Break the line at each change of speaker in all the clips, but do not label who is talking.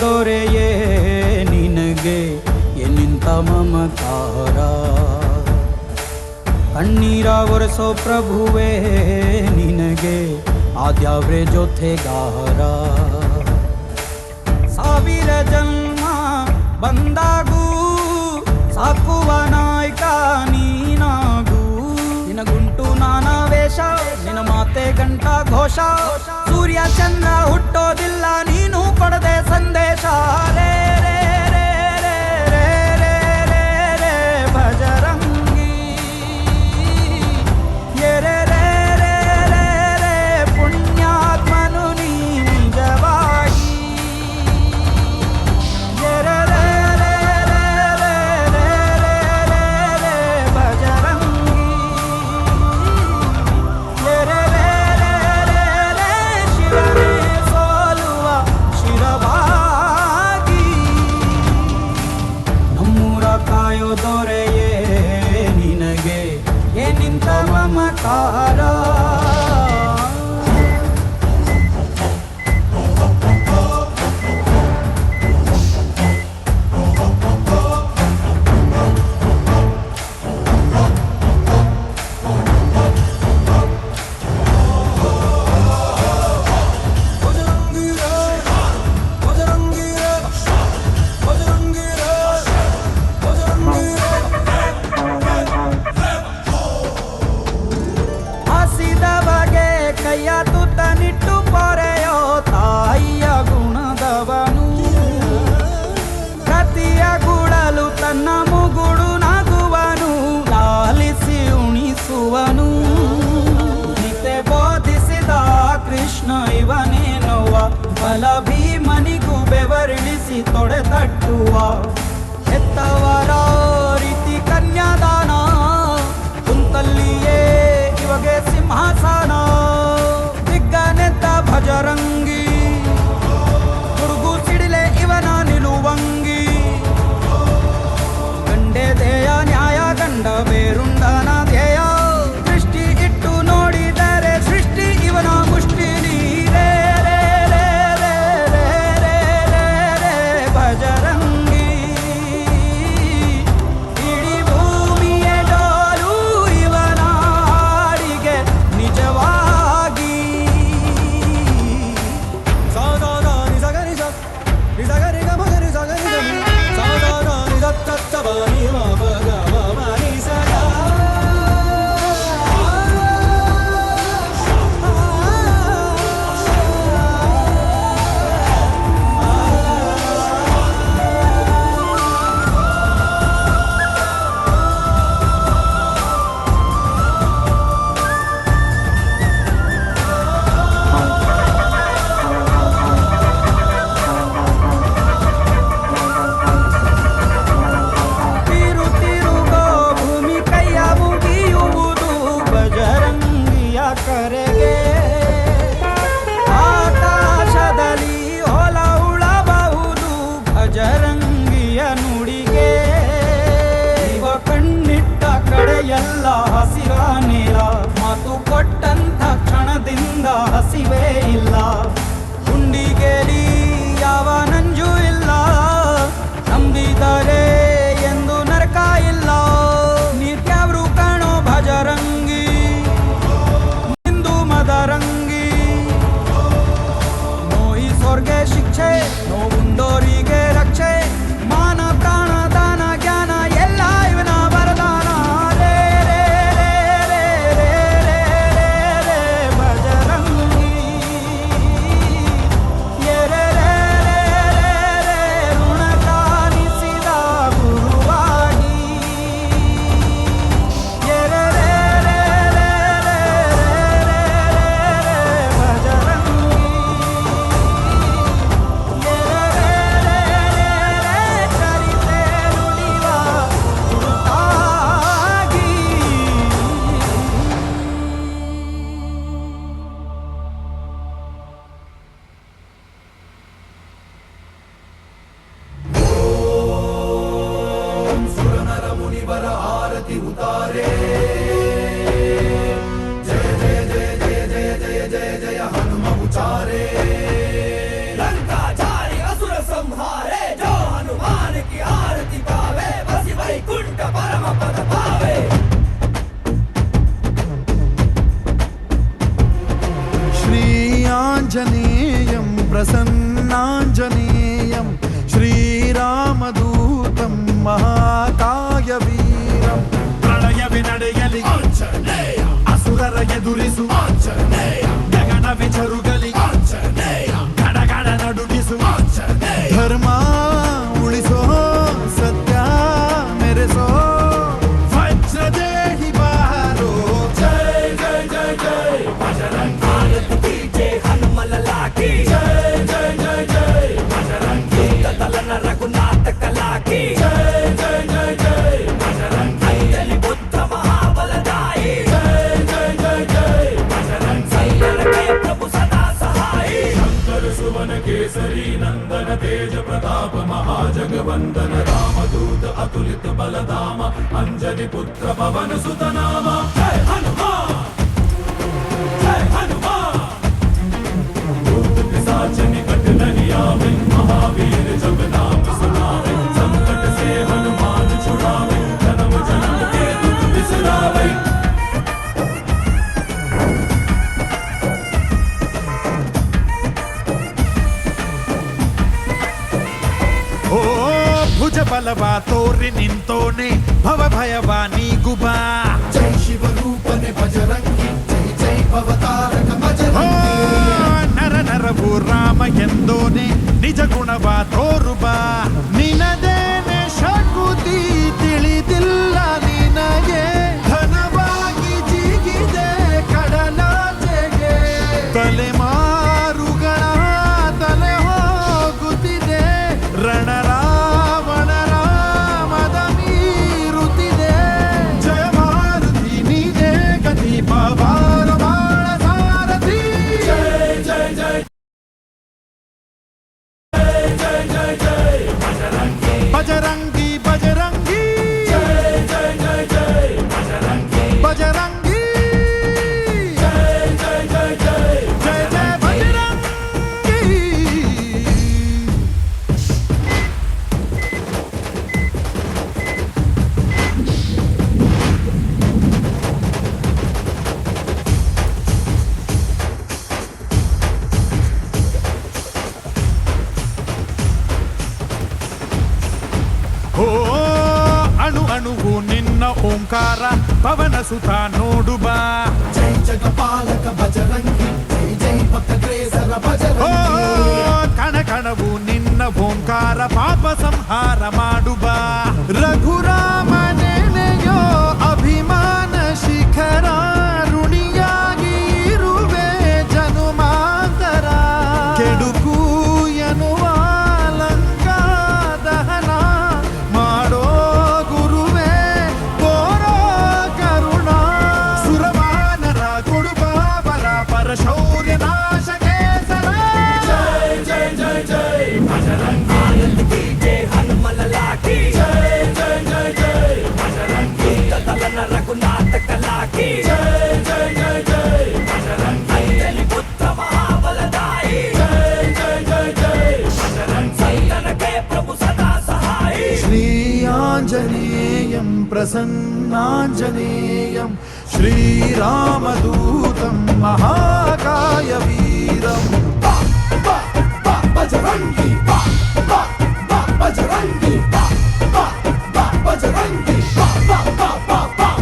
ದೊರೆಯೇ ನಿನಗೆ ಎನ್ನಿಂತ ಮಮಕಾರ. ಕಣ್ಣೀರ ಒರೆಸೋ ಪ್ರಭುವೇ ನಿನಗೆ ಆದ್ಯಾವ್ರೆ ಜೊತೆಗಾರ. ಸಾವಿರ ಜನ್ಮ ಬಂದಾಗೂ ಸಾಕುವ ನಾಯಕ ನೀನಾಗೂ. ನಿನಗುಂಟು ನಾನಾ ವೇಷ, ನಿನ್ನ ಮಾತೆ ಗಂಟ ಘೋಷ. ಸೂರ್ಯ ಚಂದ್ರ ಹುಟ್ಟೋದಿಲ್ಲ ನೀನು ಕೊಡದೆ ಸಂದೇಶ. ರೇ ರೇ ರೇ ರೇ ರೇ ರೇ ರೇ ರೇ ಭಜರಂಗಿ. ರೇ ರೇ ರೇ ರೇ ರೇ ಪುಣ್ಯಾತ್ಮನು ನೀ ನಿಜವಾಗಿ. ರೇ ರೇ ರೇ ರೇ ರೇ ರೇ ರೇ ರೇ ರೇ ಭಜರಂಗಿ. ರೇ ರೇ ರೇ ರೇ ರೇ ರೇ ಶಿವನೇ ಸೋಲುವ ಶಿರವಾಗಿ. ನಮ್ಮೂರ ಕಾಯೋ ದೊರೆಯೇ ನಿನಗೆ ಏನಿಂತ ಮಮಕಾರ. ಹಸಿದವಗೆ ಕೈಯ ತುತ್ತನಿಟ್ಟು ಪೊರೆಯೋ ತಾಯಿಯ ಗುಣದವನು. ಕತಿಯ ಗುಳಲು ತನ್ನ ಮುಗುಡು ನಗುವನು, ಲಾಲಿಸಿ ಉಣಿಸುವನು. ಗೀತೆ ಬೋಧಿಸಿದ ಕೃಷ್ಣ ಇವನೇನೋವ, ಬಲ ಭೀಮನಿಗೂ ಬೆವರಿಳಿಸಿ ತೊಡೆ ತಟ್ಟುವ. ಹೆತ್ತವರ ರೀತಿ ಕನ್ಯಾದಾನ, ಕುಂತಲ್ಲಿಯೇ ಇವಾಗೆ ಸಿಂಹಾಸನ. ದಿಗ್ಗನೆದ್ದ ಭಜರಂಗಿ, ಗುಡುಗು ಸಿಡಿಲೆ ಇವನ ನಿಲುವಂಗಿ. ಗಂಡೆ ಧ್ಯೇಯ ನ್ಯಾಯ ಗಂಡ ಬೇರುಂಡನ ಧ್ಯೇಯ. ದೃಷ್ಟಿ ಇಟ್ಟು ನೋಡಿದರೆ ಸೃಷ್ಟಿ ಇವನ ಮುಷ್ಟಿ. ರೇ ರೇ ರೇ ರೇ ರೇ ರೇ ರೇ ರೇ ಭಜರಂಗಿ. ಇಡೀ ಭೂಮಿಯ ಡೋಲು ಇವನ ಹಾಡಿಗೆ ನಿಜವಾಗಿ. ಸಾಧಾರ ನಿಜಗರಿ ನಿಜಗರಿ ಗಮಗರಿ ಸಗರಿ ಗಮಿ. ಸಾಧಾರ ನಿಜ ತತ್ತ ಬಾನಿ ಮಗ ಮನಿ ಸಗ.
प्रताप महाजगवंदन रामदूत अतुलित बलधाम अंजनी पुत्र पवन सुत नाम जय हनुमान जय हनुमान भूत पिशाच निकट नहीं आवे महावीर जब नाम सुनावे संकट से हनुमान छुड़ावे जन्म जन्म के दुख बिसरावे
ಓ ಭುಜ ಬಲವ ತೋರಿ ನಿಂತೋನೆ ಭವ ಭಯವ ನೀಗುಬಾ
ಜೈ ಶಿವರೂಪನೆ ಬಜರಂಗಿ ಜೈ ಜೈ ಭವತಾರಕ ಬಜರಂಗಿ
ನರ ನರವು ರಾಮ ಎಂದೋನೆ ನಿಜ ಗುಣವ ತೋರುಬಾ ನಿನದೇನೆ ಶಕುತಿ ತಿಳಿದಿಲ್ಲ ನಿನಗೆ ಘನವಾಗಿ ಜಿಗಿದೆ ಕಡಲಾಚೆಗೆ ತಲೆಮಾರುಗಳ ತಲೆ ಹೋಗುತ್ತಿದೆ ರಣರಾವಣ ರಾಮದ ಮೀರುತ್ತಿದೆ ಜಯ ಮಾರುತಿ ನೀನೇ ಗತಿ ಪವಾರ ಬಾಳ ಸಾರಥಿ
जय जय जय जय जय जय बजरंगी
बजरंगी बजरंगी
जय जय जय जय बजरंगी
बजरंगी
जय जय जय जय
जय जय बजरंगी ಓ ಅಣು ಅಣುವು ನಿನ್ನ ಓಂಕಾರ ಪವನ ಸುತ ನೋಡು ಬಾ
ಜೈ ಜಗಪಾಲಕ ಬಜರಂಗಿ ಜೈ ಜೈ ಭಕ್ತಗ್ರೇಸರ
ಓ
ಬಜರಂಗಿ
ಕಣ ಕಣವು ನಿನ್ನ ಓಂಕಾರ ಪಾಪ ಸಂಹಾರ ಮಾಡು ಬಾ ರಘುರಾಮನೆನೆಯೋ ಅಭಿಮಾನ ಶಿಖರ ಋಣಿಯಾಗಿ ಇರುವೆ ಜನುಮಾಂತರ ಕೆಡುಕು ಎನ್ನುವ ಲಂಕಾ ದಹನ ಮಾಡೋ ಗುರುವೇ ತೋರೋ ಕರುಣ ಸುರವಾನರ ಕೊಡುಬಾಬರ ಪರಶೌರ್ಯ ನಾಶಕೆ ಸರ
जय जय जय जय बजरंगी आनंद की जय हनुमल लाठी जय जय जय जय बजरंगी दलन रघुनाथ कला की जय जय जय जय बजरंगी अंजनी पुत्र महाबलदाई जय जय जय जय बजरंगी संतन के प्रभु सदा सहाय
श्रीयाञ्जनेयं प्रसन्नाञ्जनेयं श्रीरामदूतं महाकायवीरम्
बजरंगी बजरंगी बजरंगी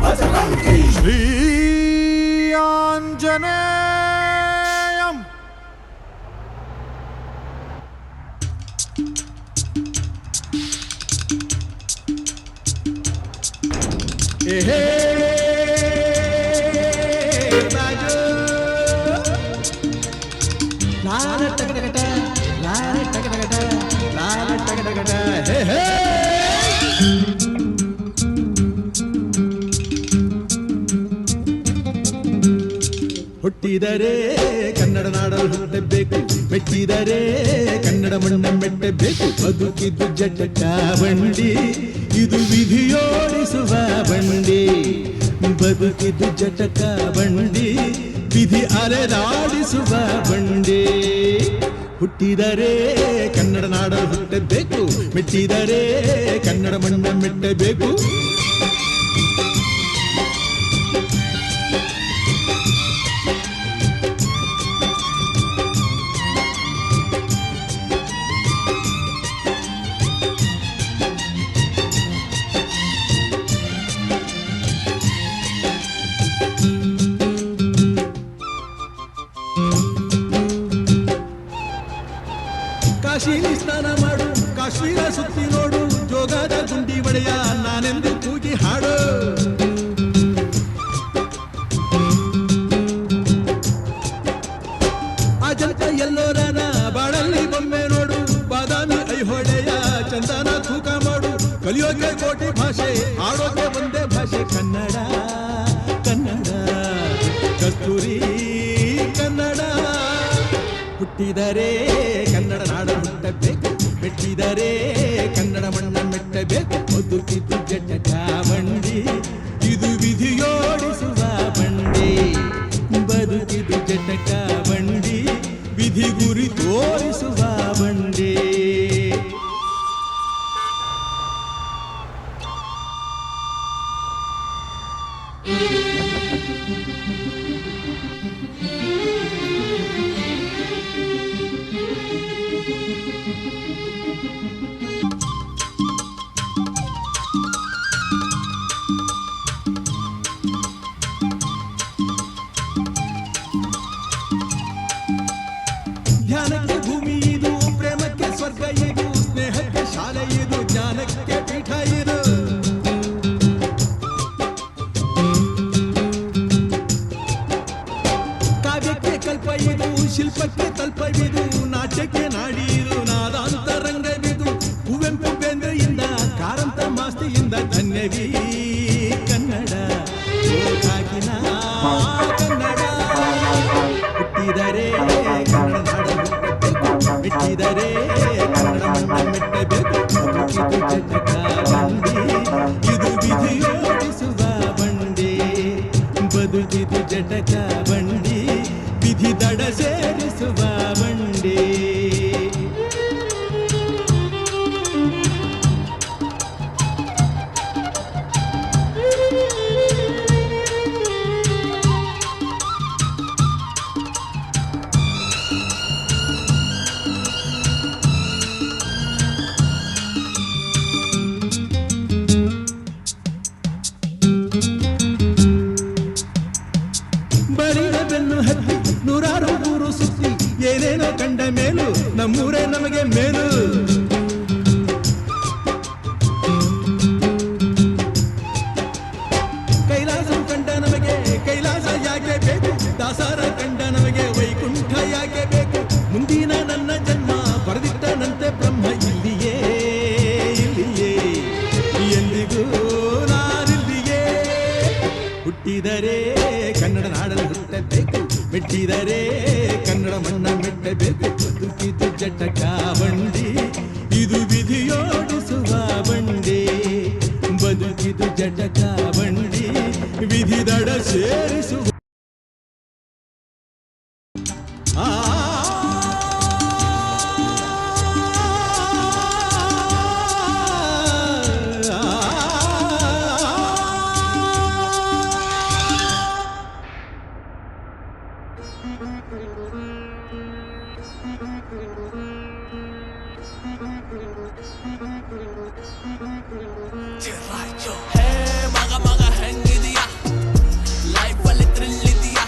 बजरंगी
श्रीयाञ्जनेयम्
हे लाल टकटकट लाल टकटकट लाल टकटकट हे हे ಹುಟ್ಟಿದರೆ ಕನ್ನಡ ನಾಡಲು ಹುಟ್ಟಬೇಕು ಮೆಟ್ಟಿದರೆ ಕನ್ನಡ ಮಣ್ಣ ಮೆಟ್ಟಬೇಕು ಬದುಕಿದ್ದು ಜಟಕ ಬಂಡಿ ಇದು ವಿಧಿಯೋಡಿಸುವ ಬಂಡಿ ಬದುಕಿದ್ದು ಜಟಕ ಬಂಡಿ ವಿಧಿ ಅಲೆದಾಡಿಸುವ ಬಂಡಿ ಹುಟ್ಟಿದರೆ ಕನ್ನಡ ನಾಡಲು ಹುಟ್ಟಬೇಕು ಮೆಟ್ಟಿದರೆ ಕನ್ನಡ ಮಣ್ಣ ಮೆಟ್ಟಬೇಕು ಕಾಶಿಲಿ ಸ್ನಾನ ಮಾಡು ಕಾಶ್ಮೀರ ಸುತ್ತಿ ನೋಡು ಜೋಗದ ಗುಂಡಿ ಒಡೆಯ ನಾನೆಂದು ಕೂಗಿ ಹಾಡು ಅಜಂತ ಎಲ್ಲೋರನ ಬಾಳಲ್ಲಿ ಬೊಮ್ಮೆ ನೋಡು ಬಾದಾಮಿ ಐಹೊಳೆಯ ಚಂದನ ತೂಕ ಮಾಡು ಕಲಿಯೋಕೆ ಕೋಟಿ ಭಾಷೆ ಆಡೋಕೆ ಒಂದೇ ಭಾಷೆ ಕನ್ನಡ ಕನ್ನಡ ಕಸ್ತೂರಿ ಕನ್ನಡ ಹುಟ್ಟಿದರೆ ಕನ್ನಡ ನಾಡ ಹುಟ್ಟಬೇಕು ಮೆಟ್ಟಿದರೆ ಕನ್ನಡ ಮಣ್ಣ ಮೆಟ್ಟಬೇಕು ಬದುಕಿದ್ದು ಜಟಕ ಬಂಡಿ ಇದು ವಿಧಿಯೋಡಿಸುವ ಬಂಡಿ ಬದುಕಿದು ಜಟಕ ಬಂಡಿ ವಿಧಿ ಗುರಿ ತೋರಿಸುವ ಬಂಡಿ ಧ್ಯಾನಕ್ಕೆ ಭೂಮಿ ಇದು ಪ್ರೇಮಕ್ಕೆ ಸ್ವರ್ಗ ಇದು ಸ್ನೇಹಕ್ಕೆ ಶಾಲೆ ಇದು ಜ್ಞಾನಕ್ಕೆ ಪೀಠ ಇದು ಕಾವ್ಯಕ್ಕೆ ಕಲ್ಪ ಇದು ಶಿಲ್ಪಕ್ಕೆ ತಲ್ಪವಿದು ನಾಟ್ಯಕ್ಕೆ ನಾಡಿ ಇದು ನಾದಾಂತರಂಗವಿದು ಕುವೆಂಪು ಬೇಂದ್ರೆಯಿಂದ ಕಾರಂತ ಮಾಸ್ತಿಯಿಂದ ಧನ್ಯವೀ ಕನ್ನಡ ಕಾಕಿನ ಕನ್ನಡ ಹುಟ್ಟಿದರೆ ಕನ್ನಡ ನಾಡ ಮೆಟ್ಟಿದರೆ ಕನ್ನಡ ಮಣ್ಣ ಮೆಟ್ಟಬೇಕು ಇದು ಜಟಕ ಬಂಡಿ ಇದು ವಿಧಿಯೋಡಿಸುವ ಬಂಡಿ ಬದುಕಿದು ಜಟಕ ಬಂಡಿ ವಿಧಿ ದಡ ಸೇರಿಸುವ ಬಂಡಿ ಬಳಿದ ಬೆನ್ನು ಹತ್ತಿ ನೂರಾರು ಊರು ಸುತ್ತಿ ಏನೇನೋ ಕಂಡ ಮೇಲು ನಮ್ಮೂರೇ ನಮಗೆ ಮೇಲು ಕೈಲಾಸ ಕಂಡ ನಮಗೆ ಕೈಲಾಸ ಯಾಕೆ ಬೇಕು ದಾಸಾರ ಕಂಡ ನಮಗೆ ವೈಕುಂಠ ಯಾಕೆ ಬೇಕು ಮುಂದಿನ ನನ್ನ ಜನ್ಮ ಬರೆದಿಟ್ಟನಂತೆ ಬ್ರಹ್ಮ ಇಲ್ಲಿಯೇ ಇಲ್ಲಿಯೇ ಎಂದಿಗೂ ನಾನಿಲ್ಲಿಯೇ ಹುಟ್ಟಿದರೆ ಕನ್ನಡ ನಾಡಲು ಹುಟ್ಟಬೇಕು ಮೆಟ್ಟಿದರೆ ಕನ್ನಡ ಮಣ್ಣ ಮೆಟ್ಟಬೇಕು ಬದುಕಿದು ಜಟಕ ಬಂಡಿ ಇದು ವಿಧಿಯೋಡಿಸುವ ಬಂಡಿ ಬದುಕಿದು ಜಟಕ ಬಂಡಿ ವಿಧಿ ದಡ ಸೇರಿಸುವ
ಹೇ ಮಗ ಮಗ ಹೆಂಗಿದೀಯಾ ಲೈಫ್ ಅಲ್ಲಿ ಥ್ರಿಲ್ ಇದೆಯಾ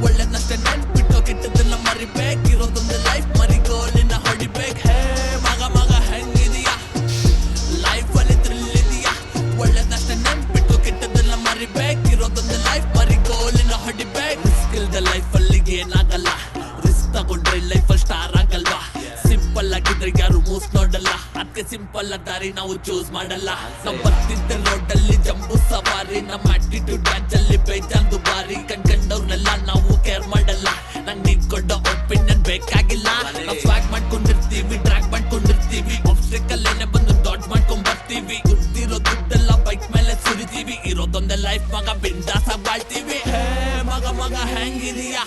ಒಳ್ಳೆದಷ್ಟೇ ನೆನ್ಪಿಟ್ಟು ಕೆಟ್ಟದನ್ನ ಮರಿಬೇಕಿರೋದೊಂದು ಲೈಫ್ ಮರಿಗೋಲಿನ ಹೊಡಿಬೇಕು ಹೇ ಮಗ ಮಗ ಹೆಂಗಿದೀಯಾ ಲೈಫ್ ಅಲ್ಲಿ ಥ್ರಿಲ್ ಇದೆಯಾ ಒಳ್ಳೆದಷ್ಟೇ ನೆನ್ಪಿಟ್ಟು ಕೆಟ್ಟದನ್ನ ಮರಿಬೇಕಿರೋದೊಂದು ಲೈಫ್ ಮರಿಗೋಲಿನ ಹೊಡಿಬೇಕು ರಿಸ್ಕ್ ಇಲ್ದ ಲೈಫ್ ಅಲ್ಲಿ ಏನಾಗಲ್ಲ ರಿಸ್ಕ್ ತಗೊಂಡ್ರೆ ಲೈಫ್ ಅಲ್ಲಿ ಸ್ಟಾರ್ ಆಗಲ್ವಾ ಸಿಂಪಲ್ ಆಗಿದ್ರೆ ಯಾರು ಮೂಸ್ ನೋಡಲ್ಲ ಅದಕ್ಕೆ ಸಿಂಪಲ್ ದಾರಿ ನಾವು ಚೂಸ್ ಮಾಡಲ್ಲ ನಾವು ಬರ್ತಿದ್ದ ರೋಡ್ ಅಲ್ಲಿ ಜಂಬೂ ಸವಾರಿ ನಮ್ಮ ಆಟಿಟ್ಯೂಡ್ ಡ್ಯಾನ್ಸ್ ಅಲ್ಲಿ ಬೇಜಾನ್ ದುಬಾರಿ ಕಂಡ್ಕೊಂಡವ್ರನ್ನೆಲ್ಲ ನಾವು ಕೇರ್ ಮಾಡಲ್ಲ ನಂಗ್ ನೀನ್ ಕೊಟ್ಟ ಒಪಿನಿಯನ್ ಬೇಕಾಗಿಲ್ಲ ನಾವು ಸ್ವಾಗ್ ಮಾಡ್ಕೊಂಡಿರ್ತೀವಿ ಟ್ರ್ಯಾಕ್ ಮಾಡ್ಕೊಂಡಿರ್ತೀವಿ ಆಬ್ಸ್ಟಿಕಲ್ ಏನೇ ಬಂದು ಡಾಟ್ ಮಾಡ್ಕೊಂಡ್ ಬರ್ತೀವಿ ದುಡ್ಡಿರೋ ದುಡ್ಡೆಲ್ಲ ಬೈಕ್ ಮೇಲೆ ಸುರಿತೀವಿ ಇರೋದೊಂದೇ ಲೈಫ್ ಮಗ ಬಿಂದಾಸ್ ಆಗಿ ಬಾಳ್ತೀವಿ ಹೇ ಮಗ ಮಗ ಹೆಂಗಿದೀಯಾ